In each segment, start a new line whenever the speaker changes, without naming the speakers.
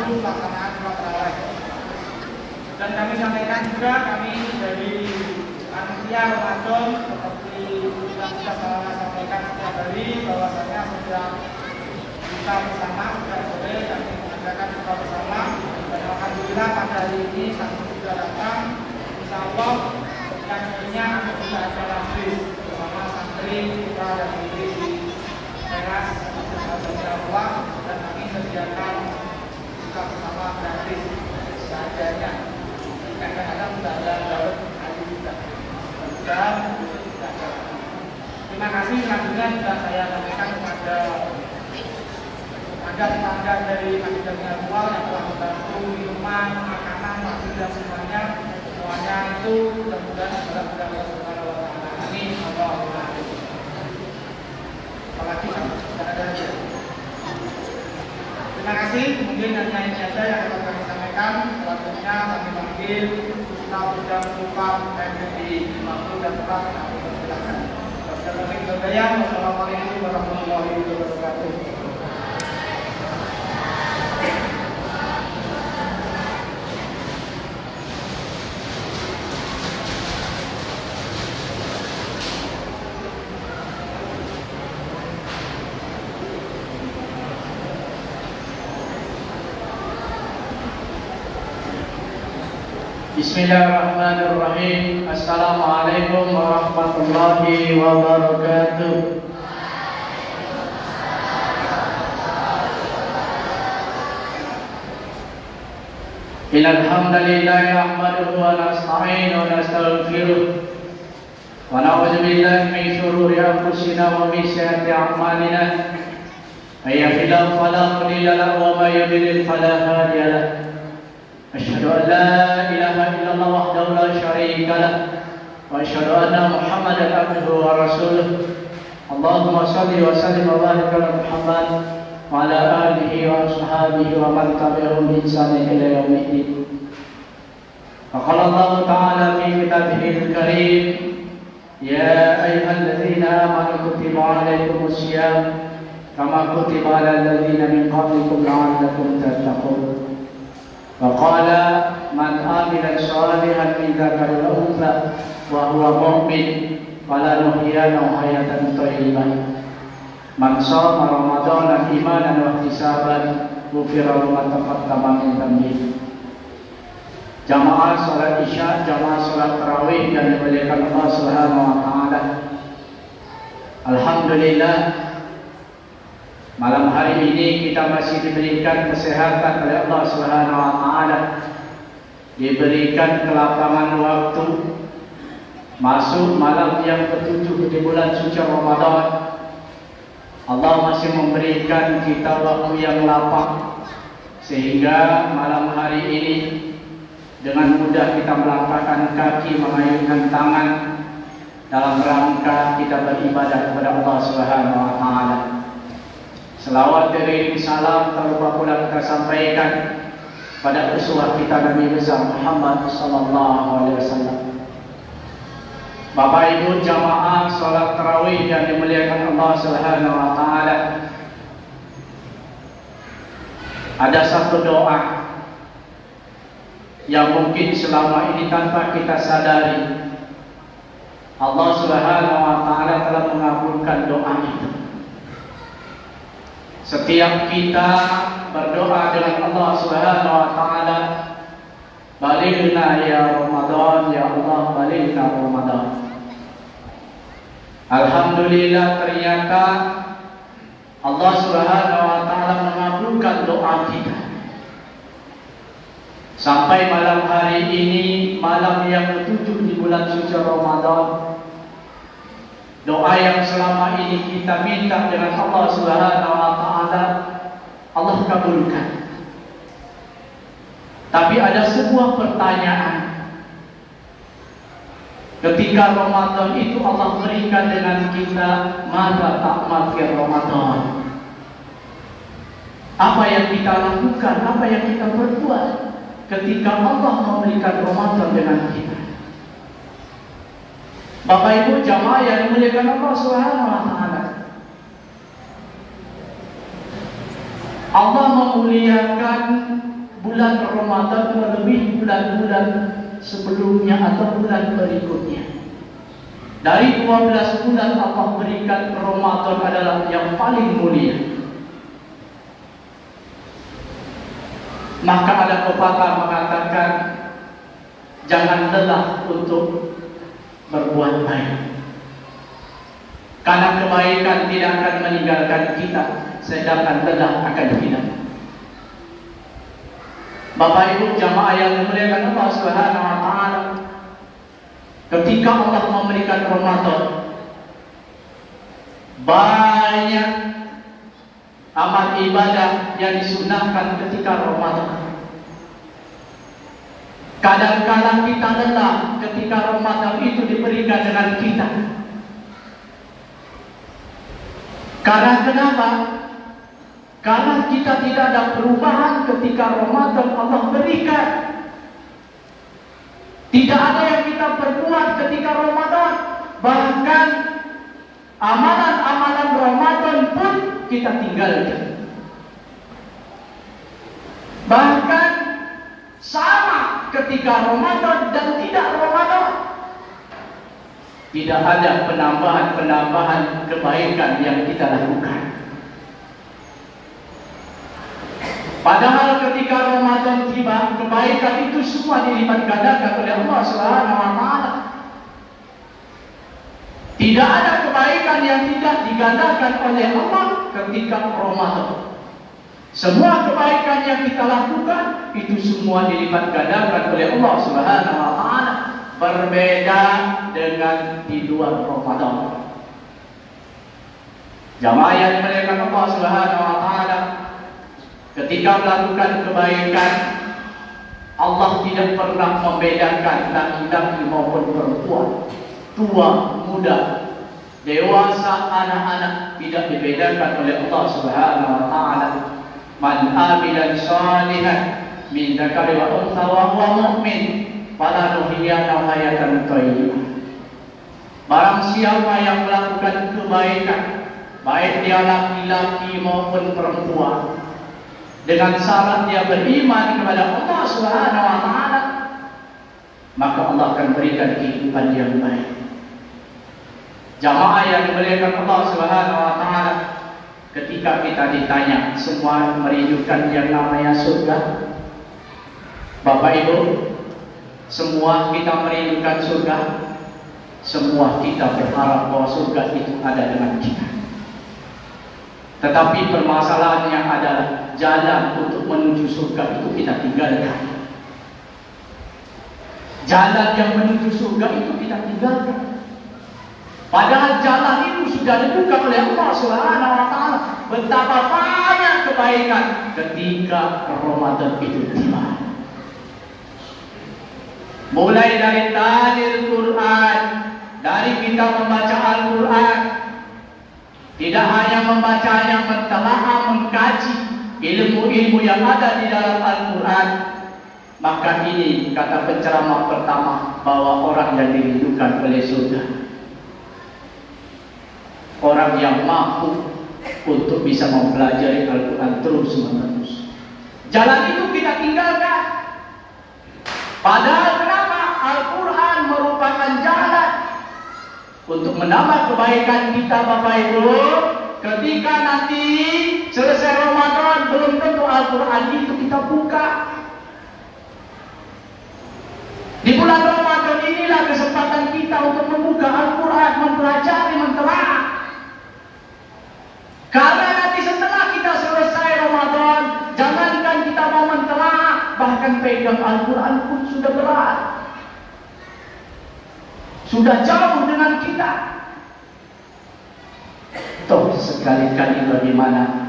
membantu pelaksanaan sholat tarawih. Dan kami sampaikan juga kami dari panitia Ramadan seperti yang kita sampaikan setiap hari bahwasanya setiap buka bersama setiap sore kami mengadakan buka bersama, dan alhamdulillah pada hari ini satu sudah datang. Insya Allah setiap harinya kita ada majlis bersama santri kita yang berdiri di teras Allah, dan kami sediakan buka bersama gratis seadanya. Kadang-kadang sudah ada daun hari juga. Dan terima kasih selanjutnya sudah saya sampaikan kepada tetangga dari Masjid Al-Awwal yang telah membantu minuman, makanan, masjid dan semuanya itu mudah-mudahan kepada Allah Subhanahu wa taala. Amin. Allahumma amin. Apalagi tidak ada lagi. Terima kasih. Kemudian hanya ini saja yang dapat kami sampaikan. Selanjutnya kami panggil Ustaz Bidang Kupang MNI Makmur dan Tetap kami persilakan. Wassalamualaikum warahmatullahi wabarakatuh.
Bismillahirrahmanirrahim. Assalamualaikum warahmatullahi wabarakatuh. Innal hamdalillah nahmaduhu wa nasta'inuhu wa nastaghfiruh wa na'udzu billahi min shururi anfusina wa min sayyiati a'malina. May yahdihillahu fala mudilla lahu wa may yudlil fala hadiya lahu. أشهد أن لا إله إلا الله وحده لا شريك له وأشهد أن محمدا عبده ورسوله اللهم صل وسلم وبارك على محمد وعلى آله وأصحابه ومن تبعهم بإحسان إلى يوم الدين. فقال الله تعالى في كتابه الكريم يا أيها الذين آمنوا كتب عليكم الصيام كما كتب على الذين من قبلكم لعلكم تتقون. وقال من عمل صالحا من ذكر أو أنثى وهو مؤمن فلنحيينه حياة طيبة من صام رمضان إيمانا واحتسابا غفر له ما تقدم من ذنبه. Jamaah salat Isya, jamaah salat tarawih yang dimuliakan Allah Subhanahu wa taala. Alhamdulillah, malam hari ini kita masih diberikan kesehatan oleh Allah Subhanahu wa taala. Diberikan kelapangan waktu masuk malam yang ke-7 di bulan suci Ramadan. Allah masih memberikan kita waktu yang lapang sehingga malam hari ini dengan mudah kita melangkahkan kaki, mengayunkan tangan dalam rangka kita beribadah kepada Allah Subhanahu wa taala. Selawat dari salam tak lupa pula kita sampaikan pada uswah kita Nabi besar Muhammad sallallahu alaihi wasallam. Bapak Ibu jamaah salat tarawih yang dimuliakan Allah Subhanahu wa taala. Ada satu doa yang mungkin selama ini tanpa kita sadari Allah Subhanahu wa taala telah mengabulkan doa itu. Setiap kita berdoa dengan Allah Subhanahu wa taala, balighna ya Ramadan, ya Allah balighna Ramadan. Alhamdulillah, ternyata Allah Subhanahu wa taala mengabulkan doa kita. Sampai malam hari ini, malam yang ke-7 di bulan suci Ramadan, doa yang selama ini kita minta dengan Allah Subhanahu wa taala Allah kabulkan. Tapi ada sebuah pertanyaan. Ketika Ramadan itu Allah berikan dengan kita, mada ta'mal fi Ramadan. Apa yang kita lakukan, apa yang kita perbuat ketika Allah memberikan Ramadan dengan kita. Bapak Ibu jamaah yang dimuliakan Allah Subhanahu wa taala. Allah memuliakan bulan Ramadan melebihi bulan-bulan sebelumnya atau bulan berikutnya. Dari 12 bulan Allah berikan Ramadan adalah yang paling mulia. Maka ada pepatah mengatakan, jangan lelah untuk berbuat baik, karena kebaikan tidak akan meninggalkan kita, sedangkan lelah akan hilang. Bapak Ibu jamaah yang dimuliakan Allah Subhanahu wa taala, ketika Allah memberikan Ramadan, banyak amal ibadah yang disunahkan ketika Ramadan. Kadang-kadang kita lelah ketika Ramadan itu diberikan dengan kita. Karena kenapa? Karena kita tidak ada perubahan ketika Ramadan Allah berikan. Tidak ada yang kita perbuat ketika Ramadan. Bahkan amalan-amalan Ramadan pun kita tinggalkan. Bahkan sama ketika Ramadan dan tidak Ramadan. Tidak ada penambahan kebaikan yang kita lakukan. Padahal ketika Ramadan tiba, kebaikan itu semua dilipat gandakan oleh Allah Subhanahu wa taala. Tidak ada kebaikan yang tidak digandakan oleh Allah ketika Ramadan. Semua kebaikan yang kita lakukan itu semua dilipat gandakan oleh Allah Subhanahu wa taala. Berbeda dengan di luar Ramadan. Jamaah yang dimuliakan Allah Subhanahu wa taala, ketika melakukan kebaikan, Allah tidak pernah membedakan laki-laki maupun perempuan, tua, muda, dewasa, anak-anak, tidak dibedakan oleh Allah Subhanahu wa taala. Man amila shalihan min dzakari wa untha wa huwa mu'min fala nuhyiyannahu hayatan thayyibah. Barang siapa yang melakukan kebaikan, baik dia laki-laki maupun perempuan, dengan syarat dia beriman kepada Allah Subhanahu wa taala, maka Allah akan berikan kehidupan yang baik. Jamaah yang dimuliakan Allah Subhanahu wa taala, ketika kita ditanya, semua merindukan yang namanya surga? Bapak Ibu, semua kita merindukan surga. Semua kita berharap bahwa surga itu ada dengan kita. Tetapi permasalahannya adalah jalan untuk menuju surga itu kita tinggalkan. Jalan yang menuju surga itu kita tinggalkan. Padahal jalan itu sudah dibuka oleh Allah Subhanahu wa taala. Betapa banyak kebaikan ketika Ramadan itu tiba. Mulai dari ta'lil Quran, dari kita membaca Al-Quran, tidak hanya membacanya, mentelaah, mengkaji ilmu-ilmu yang ada di dalam Al-Quran. Maka ini kata penceramah pertama, bahwa orang yang dirindukan oleh surga, orang yang mampu untuk bisa mempelajari Al-Quran terus-menerus. Jalan itu kita tinggalkan. Padahal kenapa? Al-Quran merupakan jalan untuk menambah kebaikan kita, Bapak Ibu. Ketika nanti selesai Ramadan, belum tentu Al-Quran itu kita buka. Di bulan Ramadan inilah kesempatan kita untuk membuka Al-Quran, mempelajari, mentelaah. Karena nanti setelah kita selesai Ramadan, jangankan kita mau mentelaah, bahkan pegang Al-Quran pun sudah berat. Sudah jauh dengan kita. Toh sekali-kali bagaimana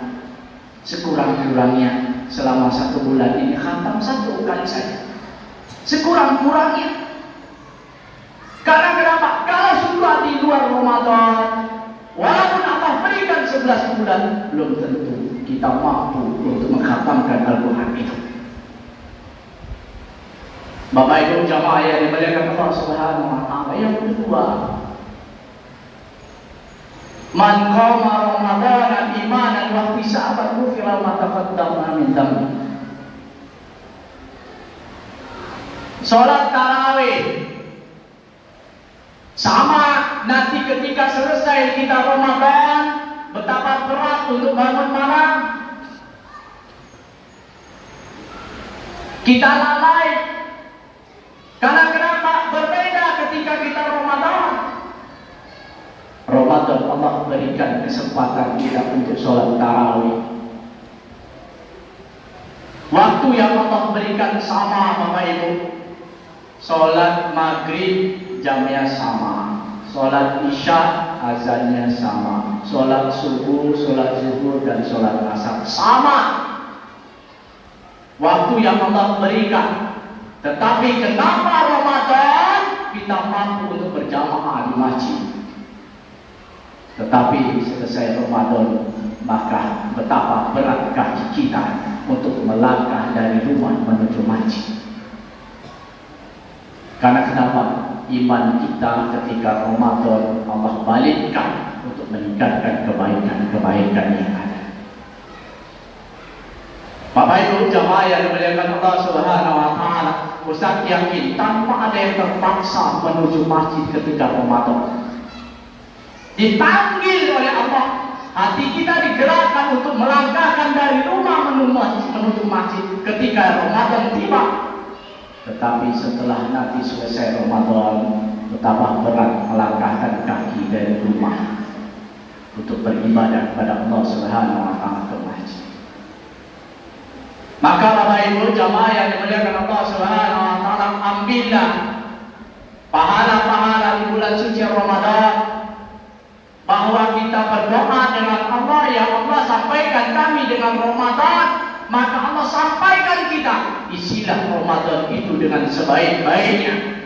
sekurang-kurangnya selama 1 bulan ini khatam 1 kali saja. Sekurang-kurangnya. Karena kenapa? Kalau sudah di luar Ramadan, walaupun Allah berikan 11 bulan, belum tentu kita mampu untuk mengkhatamkan Al-Quran itu. Bapak Ibu jamaah yang dimuliakan Allah Subhanahu wa taala, yang kedua, man qama Ramadhana imanan wa ihtisaban ghufira ma taqaddama min dhanbi. Sholat tarawih sama nanti ketika selesai kita Ramadan, betapa berat untuk bangun malam. Kita lalai. Karena kenapa? Berbeda ketika kita Ramadan. Ramadan Allah berikan kesempatan kita untuk sholat tarawih. Waktu yang Allah berikan sama Bapak Ibu. Sholat maghrib jamnya sama, sholat isya azannya sama, sholat subuh, sholat zuhur dan sholat asar sama. Waktu yang Allah berikan. Tetapi kenapa Ramadan kita mampu untuk berjamaah di masjid? Tetapi selesai Ramadan, maka betapa berat kaki kita untuk melangkah dari rumah menuju masjid. Karena kenapa? Iman kita ketika Ramadan Allah balikkan untuk meningkatkan kebaikan-kebaikan yang ada. Bapak Ibu jamaah yang dimuliakan Allah Subhanahu wa taala, Ustaz yakin tanpa ada yang terpaksa menuju masjid ketika Ramadan. Dipanggil oleh Allah, hati kita digerakkan untuk melangkahkan dari rumah menuju masjid ketika Ramadan tiba. Tetapi setelah nanti selesai Ramadan, betapa berat melangkahkan kaki dari rumah untuk beribadah kepada Allah Subhanahu wa taala ke masjid. Maka Bapak Ibu jamaah yang dimuliakan Allah Subhanahu wa taala, ambillah pahala-pahala di bulan suci Ramadan, bahwa kita berdoa dengan Allah, ya Allah sampaikan kami dengan Ramadan, maka Allah sampaikan kita, isilah Ramadan itu dengan sebaik-baiknya.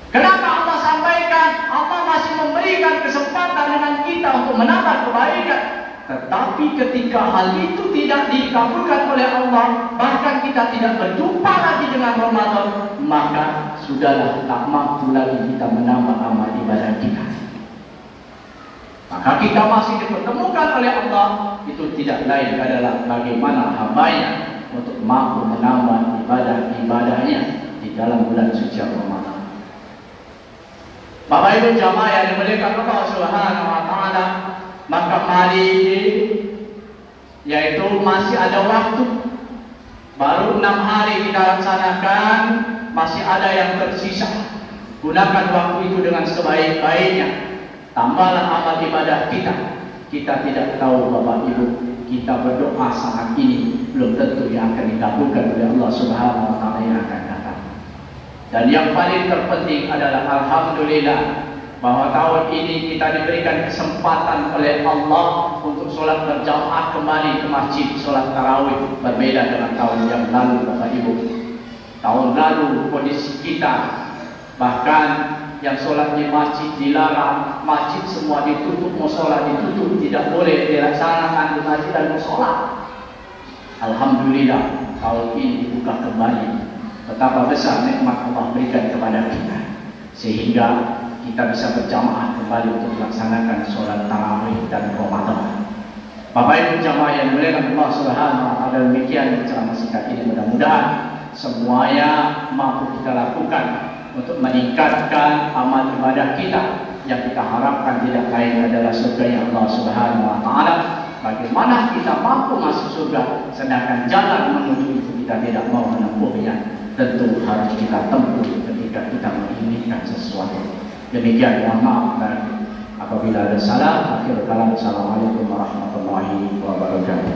Kenapa Allah sampaikan? Allah masih memberikan kesempatan dengan kita untuk menambah kebaikan. Tetapi ketika hal itu tidak dikabulkan oleh Allah, bahkan kita tidak berjumpa lagi dengan Ramadan, maka sudahlah tak mampu lagi kita menambah amal ibadah kita. Maka kita masih dipertemukan oleh Allah, itu tidak lain adalah bagaimana hambanya untuk mampu menambah ibadah-ibadahnya di dalam bulan suci Ramadan. Bapak Ibu jamaah yang dimuliakan Allah Subhanahu wa taala, maka mari ini yaitu masih ada waktu, baru 6 hari kita laksanakan, masih ada yang tersisa. Gunakan waktu itu dengan sebaik-baiknya. Tambahlah amal ibadah kita. Kita tidak tahu Bapak Ibu, kita berdoa saat ini belum tentu yang akan dikabulkan oleh Allah Subhanahu wa taala yang akan datang. Dan yang paling terpenting adalah alhamdulillah bahwa tahun ini kita diberikan kesempatan oleh Allah untuk sholat berjamaah kembali ke masjid, sholat tarawih, berbeda dengan tahun yang lalu Bapak Ibu. Tahun lalu kondisi kita bahkan yang sholat di masjid dilarang, masjid semua ditutup, musola ditutup, tidak boleh dilaksanakan di masjid dan musola. Alhamdulillah tahun ini dibuka kembali. Betapa besar nikmat Allah berikan kepada kita, sehingga kita bisa berjamaah kembali untuk melaksanakan sholat tarawih dan Ramadan. Bapak Ibu jamaah yang dimuliakan Allah Subhanahu wa taala, demikian ceramah singkat ini, mudah-mudahan semuanya mampu kita lakukan untuk meningkatkan amal ibadah kita yang kita harapkan tidak lain adalah surga Allah Subhanahu wa taala. Bagaimana kita mampu masuk surga sedangkan jalan menuju itu kita tidak mau menempuhnya, tentu harus kita tempuh ketika kita menginginkan sesuatu. Demikian, mohon maaf dan apabila ada salah, akhir kalam. Assalamualaikum warahmatullahi wabarakatuh.